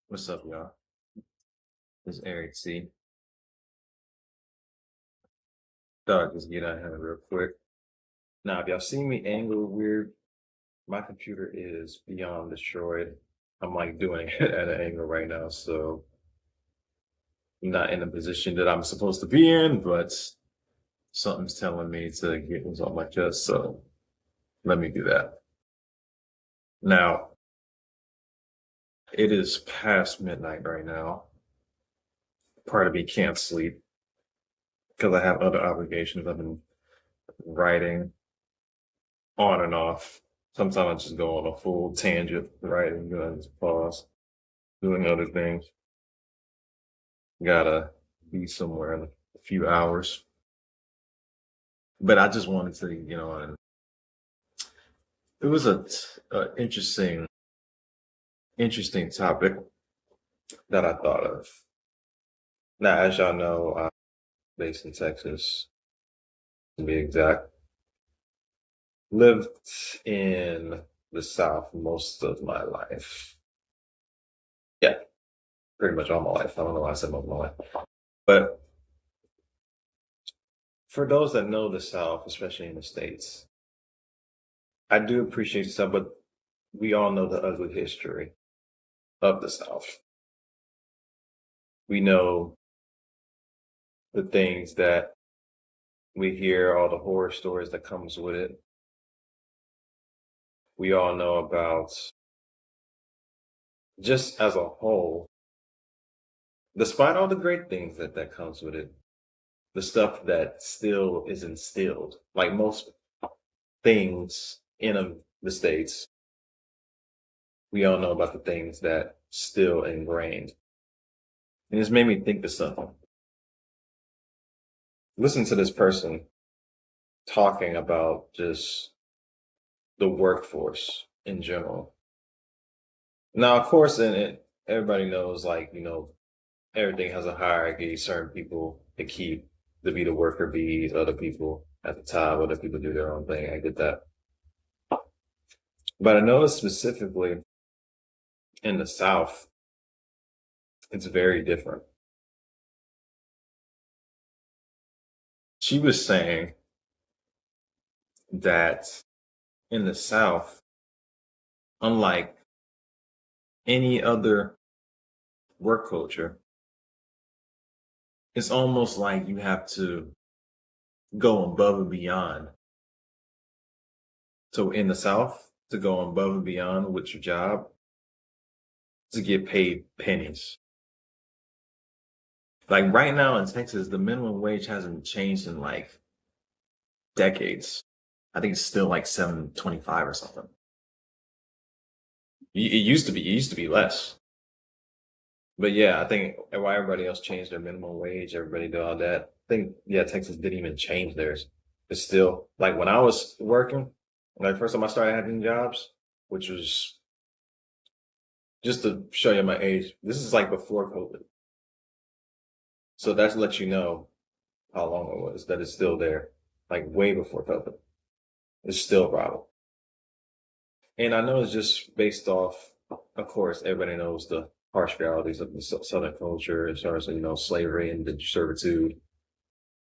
What's up, y'all? This is Eric C. Thought I'd just get out here real quick. Now, if y'all see me angle weird, my computer is beyond destroyed. I'm like doing it at an angle right now, so I'm not in the position that I'm supposed to be in, but something's telling me to get this on my chest, so let me do that. Now, it is past midnight right now. Part of me can't sleep because I have other obligations. I've been writing on and off. Sometimes I just go on a full tangent, right? And then I just pause, doing other things. Gotta be somewhere in a few hours. But I just wanted to, and it was a interesting topic that I thought of. Now, as y'all know, I'm based in Texas, to be exact. Lived in the South most of my life. Yeah, pretty much all my life. I don't know why I said most of my life. But for those that know the South, especially in the States, I do appreciate stuff, but we all know the ugly history of the South. We know the things that we hear, all the horror stories that comes with it. We all know about, just as a whole, despite all the great things that comes with it, the stuff that still is instilled, like most things in the States, we all know about the things that still ingrained. And it's made me think of something. Listen to this person talking about just the workforce in general. Now, of course, in it, everybody knows, like, everything has a hierarchy. Certain people to keep to be the worker bees, other people at the top, other people do their own thing. I get that. But I noticed specifically in the South, it's very different. She was saying that in the South, unlike any other work culture, it's almost like you have to go above and beyond. So in the South, to go above and beyond with your job to get paid pennies. Like right now in Texas, the minimum wage hasn't changed in like decades. I think it's still like 7.25 or something. It used to be less. But yeah, I think why everybody else changed their minimum wage, everybody did all that. I think yeah, Texas didn't even change theirs. It's still like when I was working, like first time I started having jobs, which was just to show you my age. This is like before COVID. So that's to let you know how long it was that it's still there. Like way before COVID. It's still a problem. And I know it's just based off, of course, everybody knows the harsh realities of the Southern culture as far as, slavery and the servitude,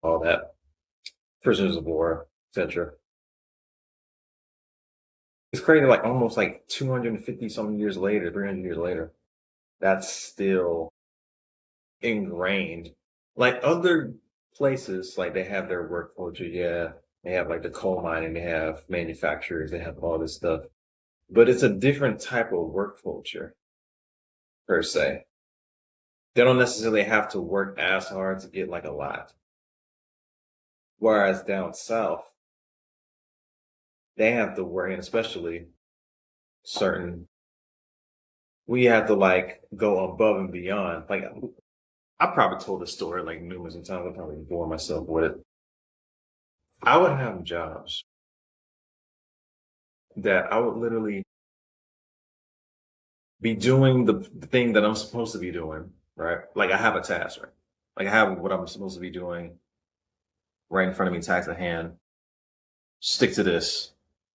all that, prisoners of war, etc. It's crazy, like almost like 250 something years later, 300 years later, that's still ingrained. Like other places, like they have their work culture, yeah. They have like the coal mining, they have manufacturers, they have all this stuff. But it's a different type of work culture, per se. They don't necessarily have to work as hard to get like a lot. Whereas down south, they have to work, and especially certain, we have to like go above and beyond. Like I probably told this story like numerous times. I probably bore myself with it. I would have jobs that I would literally be doing the thing that I'm supposed to be doing, right? Like I have a task, right? Like I have what I'm supposed to be doing right in front of me, task at hand. Stick to this.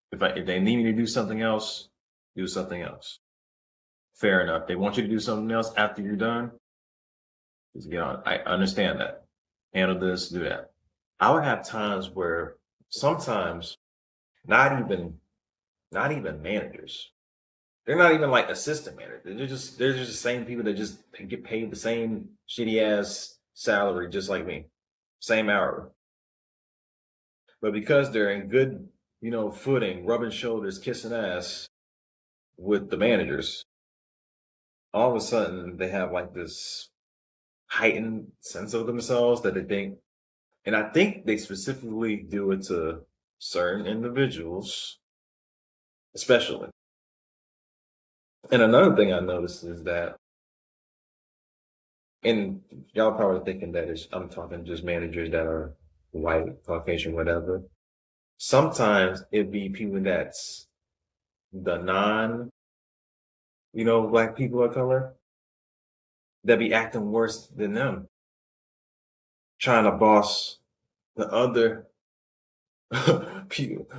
If they need me to do something else, do something else. Fair enough. They want you to do something else after you're done. Just get on. I understand that. Handle this, do that. I would have times where sometimes not even not even managers. They're not even like assistant managers. They're just the same people that just get paid the same shitty ass salary, just like me, same hour. But because they're in good, footing, rubbing shoulders, kissing ass with the managers, all of a sudden they have like this heightened sense of themselves that they think, and I think they specifically do it to certain individuals, especially. And another thing I noticed is that, and y'all probably thinking that is, I'm talking just managers that are white, Caucasian, whatever. Sometimes it be people that's the non, black people of color that be acting worse than them, trying to boss the other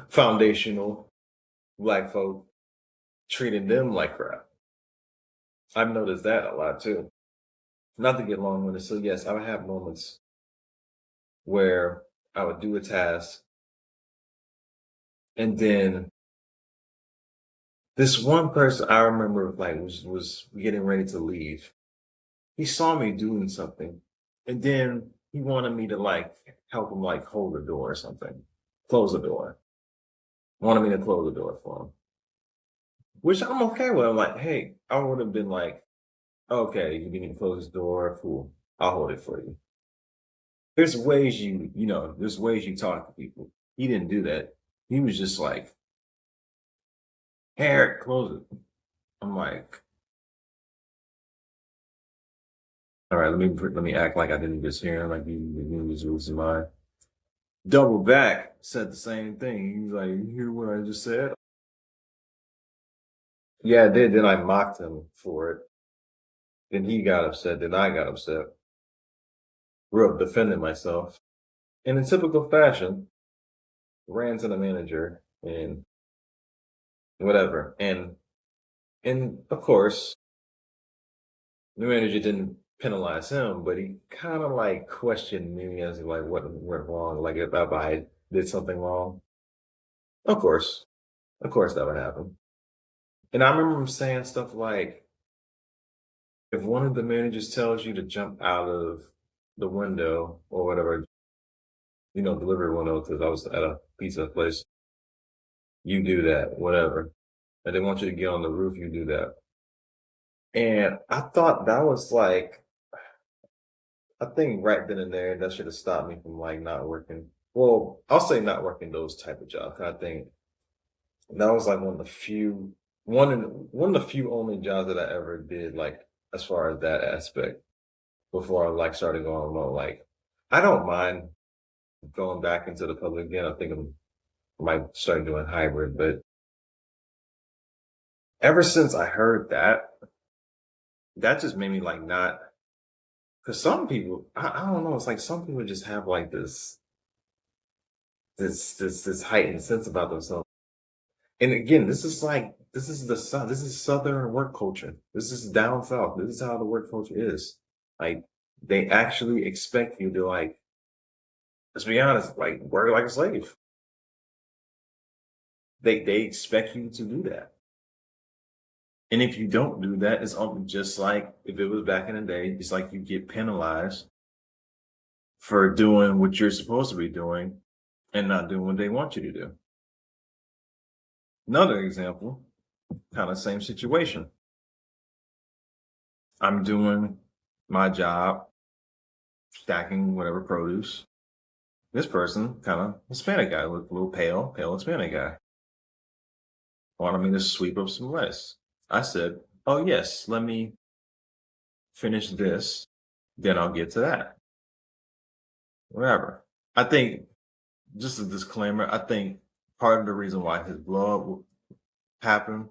foundational black folk, treating them like crap. I've noticed that a lot too. Not to get long winded. So yes, I would have moments where I would do a task, and then this one person I remember like was getting ready to leave. He saw me doing something, and then he wanted me to like help him like hold the door or something, close the door. Wanted me to close the door for him, which I'm okay with. I'm like, hey, I would have been like, okay, you need me to close the door, cool. I'll hold it for you. There's ways you talk to people. He didn't do that. He was just like, hey, Eric, close it. I'm like, all right, let me act like I didn't just hear him, like he was losing mind. Double back said the same thing. He's like, you hear what I just said? Yeah, I did. Then I mocked him for it. Then he got upset. Then I got upset. Grew up defending myself. And in typical fashion, ran to the manager and whatever. And of course, the manager didn't penalize him, but he kind of like questioned me as to, like what went wrong, like if I did something wrong. Of course, of course that would happen. And I remember him saying stuff like, if one of the managers tells you to jump out of the window or whatever, delivery window, because I was at a pizza place, you do that, whatever. And they want you to get on the roof, you do that. And I thought that was like, I think right then and there, that should have stopped me from like not working. Well, I'll say not working those type of jobs. I think that was like one of the few only jobs that I ever did, like as far as that aspect before I like started going remote. Like, I don't mind going back into the public again. I think I might start doing hybrid, but ever since I heard that, that just made me like not. Because some people, I don't know, it's like some people just have like this heightened sense about themselves. And again, this is Southern work culture. This is down south. This is how the work culture is. Like, they actually expect you to like, let's be honest, like work like a slave. They expect you to do that. And if you don't do that, it's just like if it was back in the day, it's like you get penalized for doing what you're supposed to be doing and not doing what they want you to do. Another example, kind of same situation. I'm doing my job, stacking whatever produce. This person, kind of Hispanic guy, look a little pale Hispanic guy, wanted me to sweep up some lettuce. I said, oh yes, let me finish this, then I'll get to that. Whatever. I think, just a disclaimer, I think part of the reason why his blow up happened,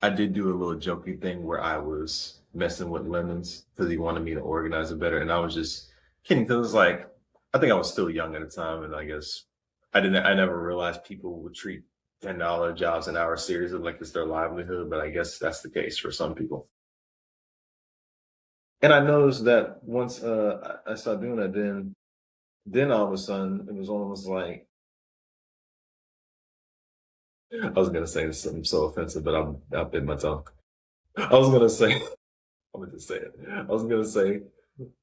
I did do a little jokey thing where I was messing with lemons because he wanted me to organize it better. And I was just kidding because it was like, I think I was still young at the time. And I guess I never realized people would treat and all their jobs and hours serious like it's their livelihood. But I guess that's the case for some people. And I noticed that once I started doing that, then all of a sudden it was almost like I was gonna say something so offensive, but I'll bit my tongue. I was gonna say I'm gonna just say it. I was gonna say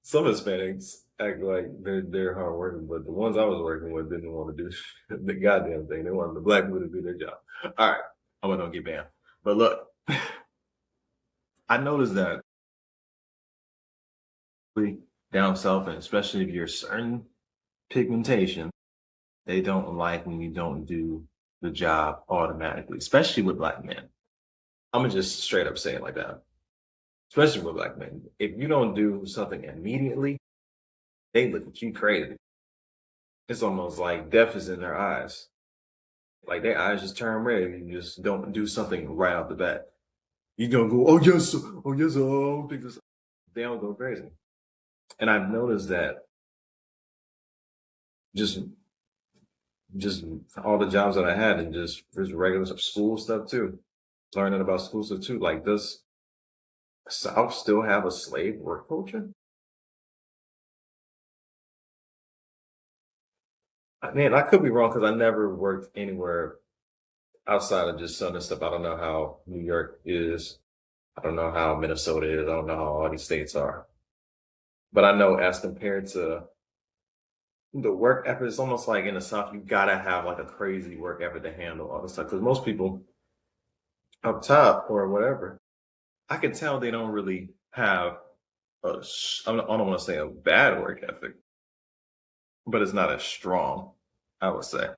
some Hispanics act like they're hard working, but the ones I was working with didn't want to do the goddamn thing. They wanted the black people to do their job. All right, I'm gonna get banned. But look, I noticed that down south, and especially if you're certain pigmentation, they don't like when you don't do the job automatically, especially with black men. I'm gonna just straight up say it like that. Especially with black men. If you don't do something immediately, they look at you crazy. It's almost like death is in their eyes. Like their eyes just turn red if you just don't do something right off the bat. You don't go, oh yes, oh yes, oh because they don't go crazy. And I've noticed that just just all the jobs that I had and just regular stuff, school stuff too. Learning about school stuff too. Like does South still have a slave work culture? I mean, I could be wrong because I never worked anywhere outside of just Southern stuff. I don't know how New York is. I don't know how Minnesota is. I don't know how all these states are. But I know as compared to the work effort, it's almost like in the South, you gotta have like a crazy work effort to handle all this stuff. Because most people up top or whatever, I can tell they don't really have I don't want to say a bad work ethic, but it's not as strong, I would say.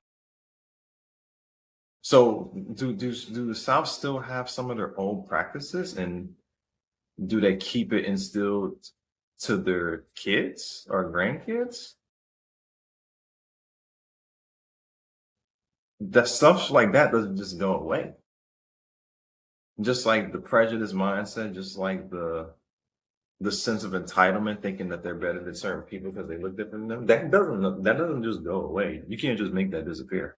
So do the South still have some of their old practices, and do they keep it instilled to their kids or grandkids? That stuff like that doesn't just go away. Just like the prejudice mindset, just like the sense of entitlement, thinking that they're better than certain people because they look different than them. That doesn't just go away. You can't just make that disappear.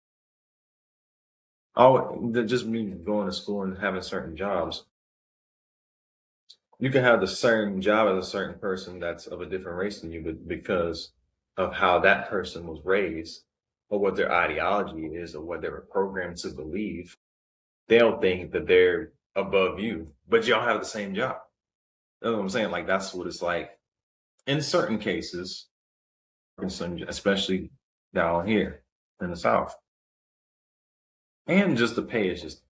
Oh, that just means going to school and having certain jobs. You can have the certain job as a certain person that's of a different race than you, but because of how that person was raised, or what their ideology is, or what they were programmed to believe, they'll think that they're above you, but y'all have the same job. You know what I'm saying? Like that's what it's like in certain cases, especially down here in the South. And just the pay is just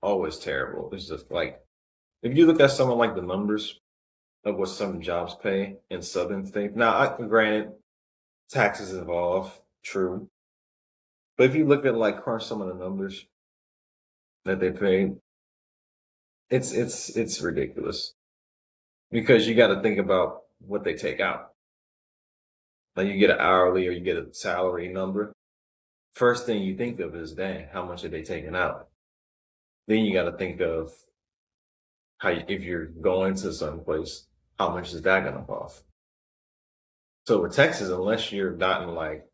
always terrible. It's just like if you look at someone like the numbers of what some jobs pay in southern states. Now, granted, taxes involved, true. But if you look at like crunch some of the numbers that they pay, it's ridiculous because you got to think about what they take out. Like you get an hourly or you get a salary number. First thing you think of is, dang, how much are they taking out? Then you got to think of if you're going to some place, how much is that going to cost? So with Texas, unless you're not in like,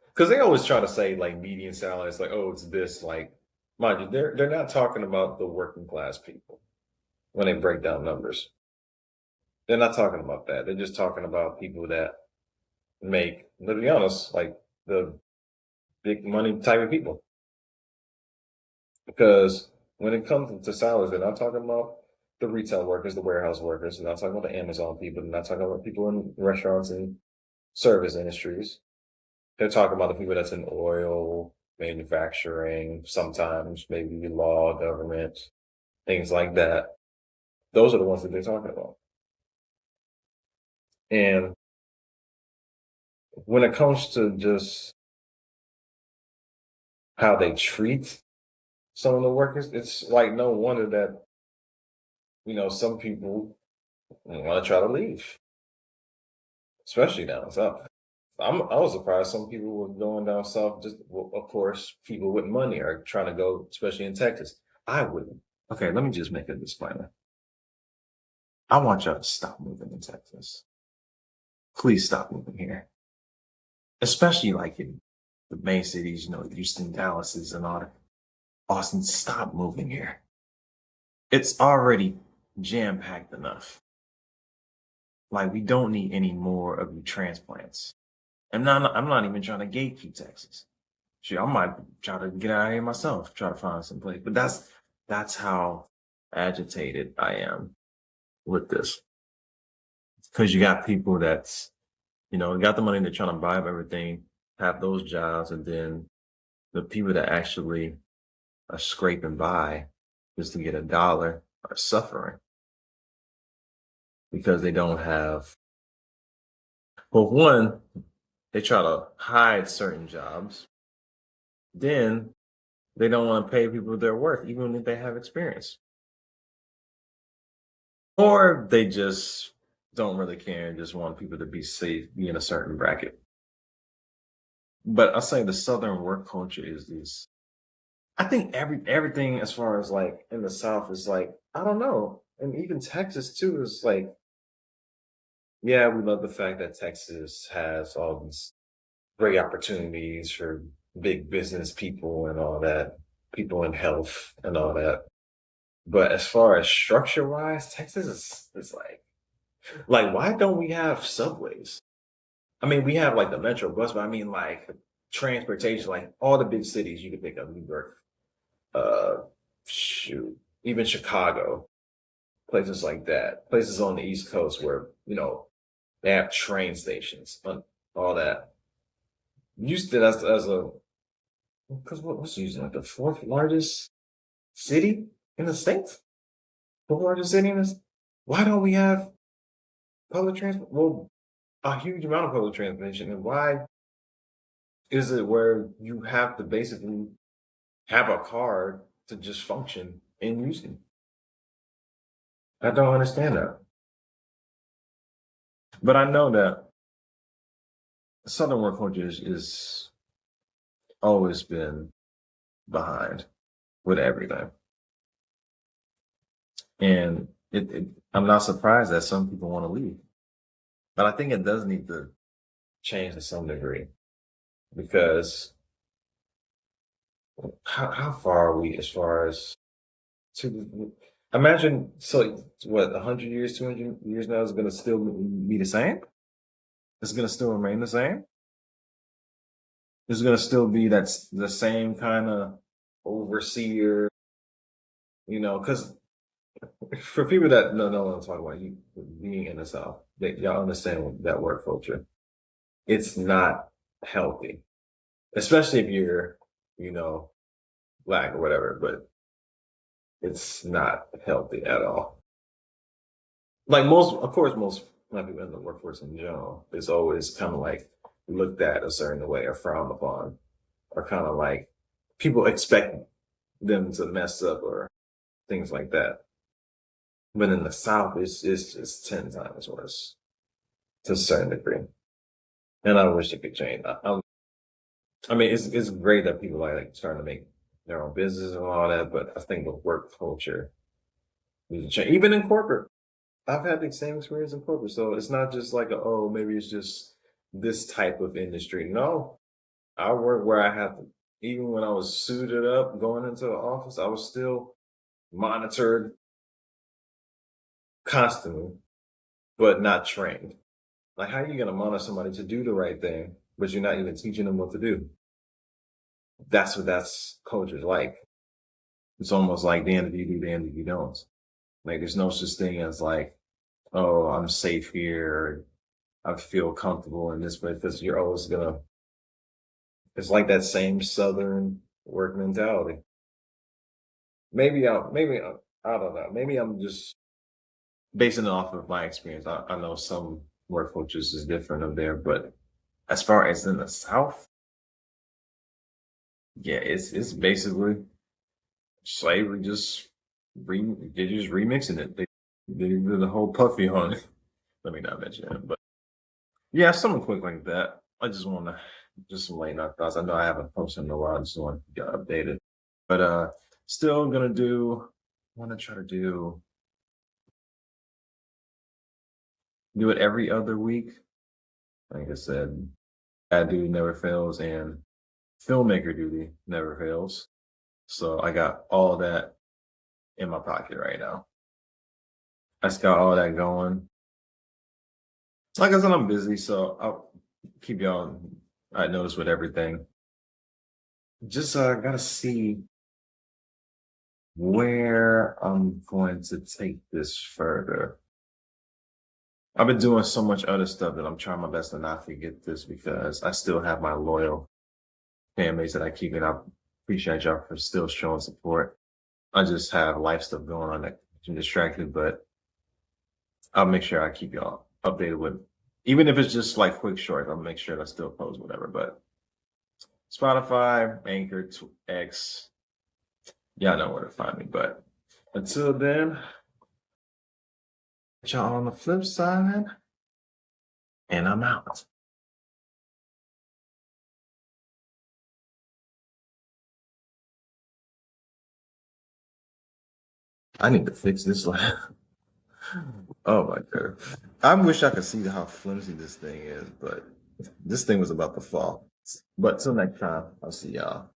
because they always try to say like median salary, it's like, oh, it's this. Like, mind you, they're not talking about the working class people when they break down numbers. They're not talking about that. They're just talking about people that make, to be honest, like the big money type of people. Because when it comes to salaries, they're not talking about the retail workers, the warehouse workers. They're not talking about the Amazon people. They're not talking about people in restaurants and service industries. They're talking about the people that's in oil, manufacturing, sometimes maybe law, government, things like that. Those are the ones that they're talking about. And when it comes to just how they treat some of the workers, it's like no wonder that, some people want to try to leave, especially down south. I was surprised some people were going down south. Just well, of course, people with money are trying to go, especially in Texas. I wouldn't. Okay, let me just make a disclaimer. I want y'all to stop moving in Texas. Please stop moving here, especially like in the main cities, Houston, Dallas, and all that. Austin, stop moving here. It's already jam packed enough. Like we don't need any more of you transplants. I'm not even trying to gatekeep Texas. Shit, I might try to get out of here myself, try to find some place. But that's how agitated I am with this. Because you got people that's, got the money, they're trying to buy up everything, have those jobs, and then the people that actually are scraping by just to get a dollar are suffering because they don't have, well, one, they try to hide certain jobs. Then they don't want to pay people their worth, even if they have experience. Or they just don't really care and just want people to be safe, be in a certain bracket. But I'll say the Southern work culture is this. I think everything as far as like in the South is like, I don't know. And even Texas too is like, yeah, we love the fact that Texas has all these great opportunities for big business people and all that, people in health and all that. But as far as structure wise, Texas is like why don't we have subways? I mean, we have like the Metro bus, but I mean like transportation, like all the big cities you could think of, New York, uh shoot, even Chicago, places like that, places on the East Coast where, they have train stations and all that. Houston as a because what's Houston like the fourth largest city in the state? The largest city in this. Why don't we have public transport? Well, a huge amount of public transportation, and why is it where you have to basically have a car to just function in Houston? I don't understand that. But I know that Southern work culture is always been behind with everything. And I'm not surprised that some people want to leave. But I think it does need to change to some degree because how far are we as far as to imagine? So, what, 100 years, 200 years now is going to still be the same? It's going to still remain the same? It's going to still be that's the same kind of overseer, because for people that know what I'm talking about, you being in the South, y'all understand that word culture. It's not healthy, especially if you're, you know, black or whatever, but it's not healthy at all. Like of course, most black people in the workforce in general is always kind of like looked at a certain way or frowned upon, or kind of like people expect them to mess up or things like that. But in the South, it's just 10 times worse to a certain degree. And I wish it could change. I mean, it's great that people are like trying to make their own business and all that, but I think the work culture needs to change. Even in corporate, I've had the same experience in corporate, so it's not just like oh maybe it's just this type of industry. No, I work where I have to. Even when I was suited up going into the office, I was still monitored constantly, but not trained. Like, how are you going to monitor somebody to do the right thing, but you're not even teaching them what to do? That's what that's culture's like. It's almost like the end of you do, the end of you don't. Like, there's no such thing as like, oh, I'm safe here. I feel comfortable in this place because you're always gonna. It's like that same Southern work mentality. I don't know. Maybe I'm just basing it off of my experience. I know some work cultures is different up there, but as far as in the South, yeah, it's basically slavery. They're just remixing it. They did the whole puffy on it. Let me not mention it, but yeah, something quick like that. I just want to just some late night thoughts. I know I haven't posted in a while. I just want to get updated, but still gonna do. Want to try to do it every other week. Like I said, I do never fails, and filmmaker duty never fails. So I got all that in my pocket right now. I just got all that going. Like I said, I'm busy, so I'll keep y'all I notice with everything. Just gotta see where I'm going to take this further. I've been doing so much other stuff that I'm trying my best to not forget this because I still have my loyal fan base that I keep, and I appreciate y'all for still showing support. I just have life stuff going on that keeps me distracted, but I'll make sure I keep y'all updated with, even if it's just like quick shorts, I'll make sure that I still post whatever. But Spotify, Anchor, X, y'all know where to find me. But until then, y'all on the flip side, and I'm out. I need to fix this. Oh my god. I wish I could see how flimsy this thing is, but this thing was about to fall. But till next time, I'll see y'all.